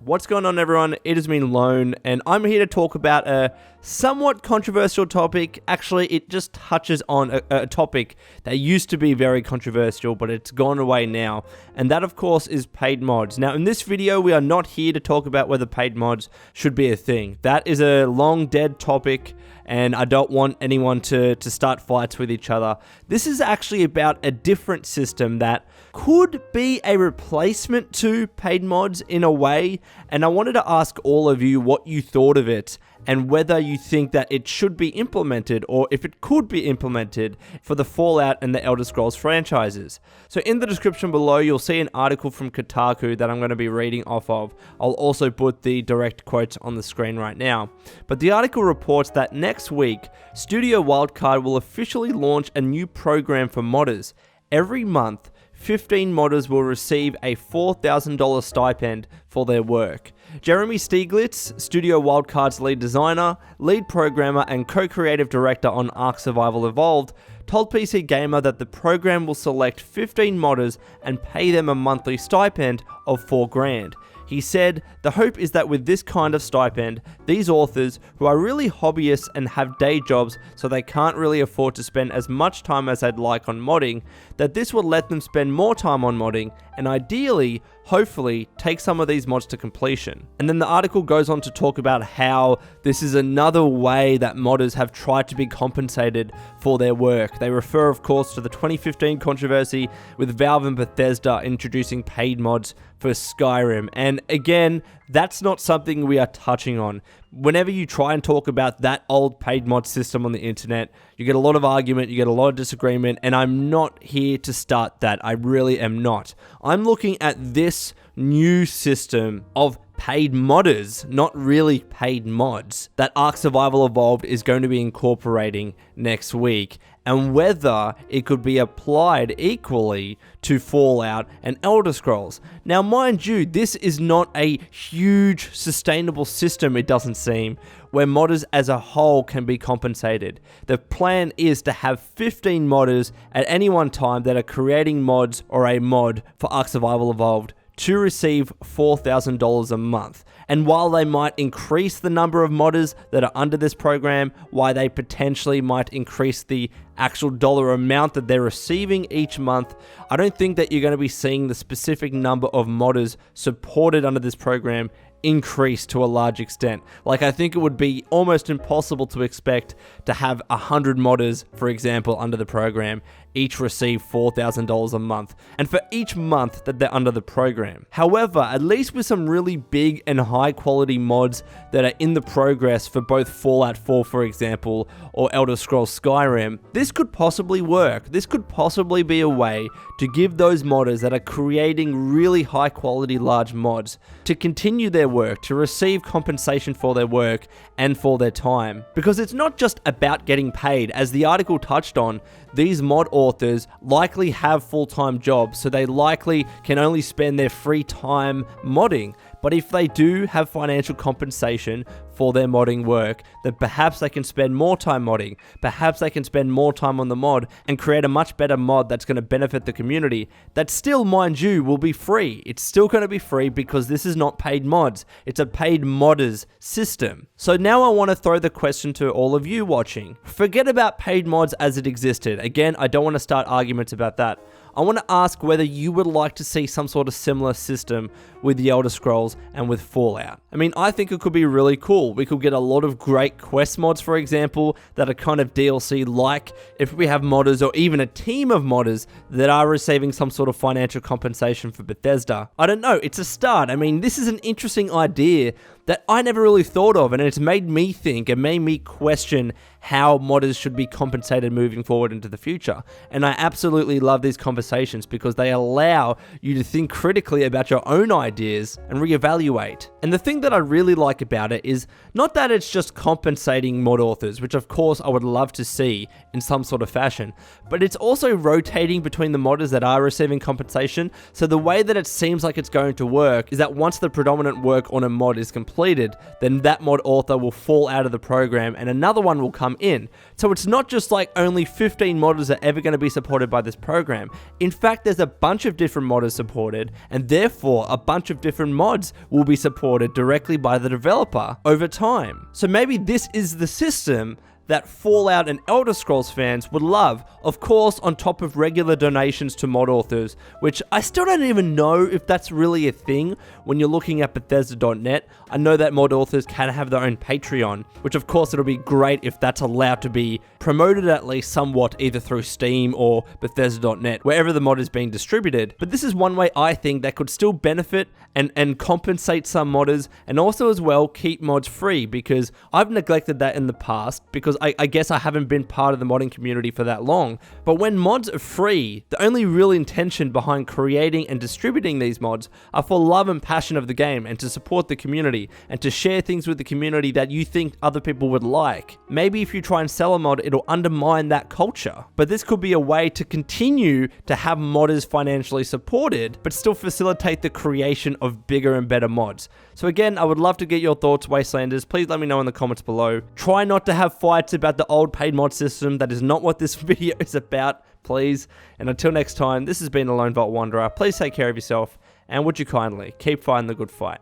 What's going on, everyone? It is me, Lone, and I'm here to talk about a somewhat controversial topic. Actually, it just touches on a topic that used to be very controversial, but it's gone away now, and that, of course, is paid mods. Now, in this video, we are not here to talk about whether paid mods should be a thing. That is a long dead topic, and I don't want anyone to start fights with each other. This is actually about a different system that could be a replacement to paid mods in a way, and I wanted to ask all of you what you thought of it and whether you think that it should be implemented or if it could be implemented for the Fallout and the Elder Scrolls franchises. So in the description below, you'll see an article from Kotaku that I'm going to be reading off of. I'll also put the direct quotes on the screen right now. But the article reports that next week, Studio Wildcard will officially launch a new program for modders. Every month, 15 modders will receive a $4,000 stipend for their work. Jeremy Stieglitz, Studio Wildcard's lead designer, lead programmer, and co-creative director on Ark Survival Evolved, told PC Gamer that the program will select 15 modders and pay them a monthly stipend of $4,000. He said, "The hope is that with this kind of stipend, these authors, who are really hobbyists and have day jobs so they can't really afford to spend as much time as they'd like on modding, that this will let them spend more time on modding and ideally, hopefully, take some of these mods to completion." And then the article goes on to talk about how this is another way that modders have tried to be compensated for their work. They refer, of course, to the 2015 controversy with Valve and Bethesda introducing paid mods for Skyrim. And again, that's not something we are touching on. Whenever you try and talk about that old paid mod system on the internet, you get a lot of argument, you get a lot of disagreement, and I'm not here to start that. I really am not. I'm looking at this new system of paid modders, not really paid mods, that Ark Survival Evolved is going to be incorporating next week, and whether it could be applied equally to Fallout and Elder Scrolls. Now, mind you, this is not a huge sustainable system, it doesn't seem, where modders as a whole can be compensated. The plan is to have 15 modders at any one time that are creating mods or a mod for Ark Survival Evolved to receive $4,000 a month. And while they might increase the number of modders that are under this program, while they potentially might increase the actual dollar amount that they're receiving each month, I don't think that you're going to be seeing the specific number of modders supported under this program increase to a large extent. Like, I think it would be almost impossible to expect to have 100 modders, for example, under the program, each receive $4,000 a month, and for each month that they're under the program. However, at least with some really big and high quality mods that are in the progress for both Fallout 4, for example, or Elder Scrolls Skyrim, this could possibly work. This could possibly be a way to give those modders that are creating really high quality large mods to continue their work, to receive compensation for their work and for their time. Because it's not just about getting paid. As the article touched on, these mod authors likely have full-time jobs, so they likely can only spend their free time modding. But if they do have financial compensation for their modding work, then perhaps they can spend more time modding. Perhaps they can spend more time on the mod and create a much better mod that's going to benefit the community. That still, mind you, will be free. It's still going to be free because this is not paid mods. It's a paid modders system. So now I want to throw the question to all of you watching. Forget about paid mods as it existed. Again, I don't want to start arguments about that. I want to ask whether you would like to see some sort of similar system with the Elder Scrolls and with Fallout. I mean, I think it could be really cool. We could get a lot of great quest mods, for example, that are kind of DLC, like if we have modders or even a team of modders that are receiving some sort of financial compensation for Bethesda. I don't know, it's a start. I mean, this is an interesting idea that I never really thought of, and it's made me think and made me question how modders should be compensated moving forward into the future. And I absolutely love these conversations because they allow you to think critically about your own ideas and reevaluate. And the thing that I really like about it is not that it's just compensating mod authors, which of course I would love to see in some sort of fashion, but it's also rotating between the modders that are receiving compensation. So the way that it seems like it's going to work is that once the predominant work on a mod is completed, completed, then that mod author will fall out of the program and another one will come in. So it's not just like only 15 modders are ever going to be supported by this program. In fact, there's a bunch of different modders supported, and therefore a bunch of different mods will be supported directly by the developer over time. So maybe this is the system that Fallout and Elder Scrolls fans would love, of course on top of regular donations to mod authors, which I still don't even know if that's really a thing when you're looking at Bethesda.net. I know that mod authors can have their own Patreon, which of course it'll be great if that's allowed to be promoted at least somewhat either through Steam or Bethesda.net, wherever the mod is being distributed. But this is one way I think that could still benefit and compensate some modders, and also as well keep mods free, because I've neglected that in the past because I guess I haven't been part of the modding community for that long. But when mods are free, the only real intention behind creating and distributing these mods are for love and passion of the game, and to support the community, and to share things with the community that you think other people would like. Maybe if you try and sell a mod, it'll undermine that culture. But this could be a way to continue to have modders financially supported, but still facilitate the creation of bigger and better mods. So again, I would love to get your thoughts, Wastelanders. Please let me know in the comments below. Try not to have fights about the old paid mod system. That is not what this video is about, please. And until next time, this has been the Lone Vault Wanderer. Please take care of yourself, and would you kindly keep fighting the good fight.